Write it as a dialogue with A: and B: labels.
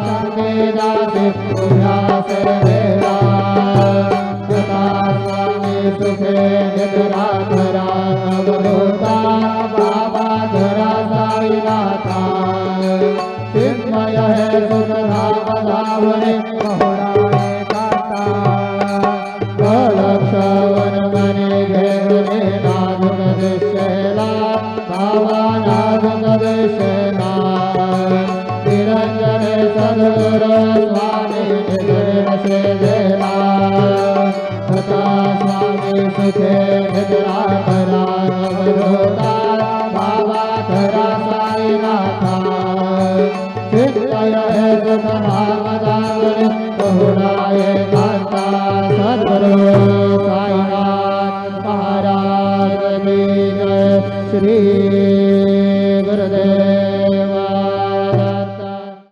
A: शांती दासी पूजा सर्वेला यथा स्वामी सुखे निद्रा धरा अवधूता बाबा धरा साईनाथा चिन्मय है सुख धाम धावने पहुड़ाए काता कलक्षवन मने घेरने नाजुक दिशेला बाबा नाजुक दिशेला निरंजन सद्गुरु स्वामी निधन से देला तथा स्वामी सुखे निद्रा करा अवधूता बाबा धरा साईनाथा चिन्मय है सुख धाम धावने पहुड़ाए काता सद्गुरु साईनाथ महाराज की जय श्री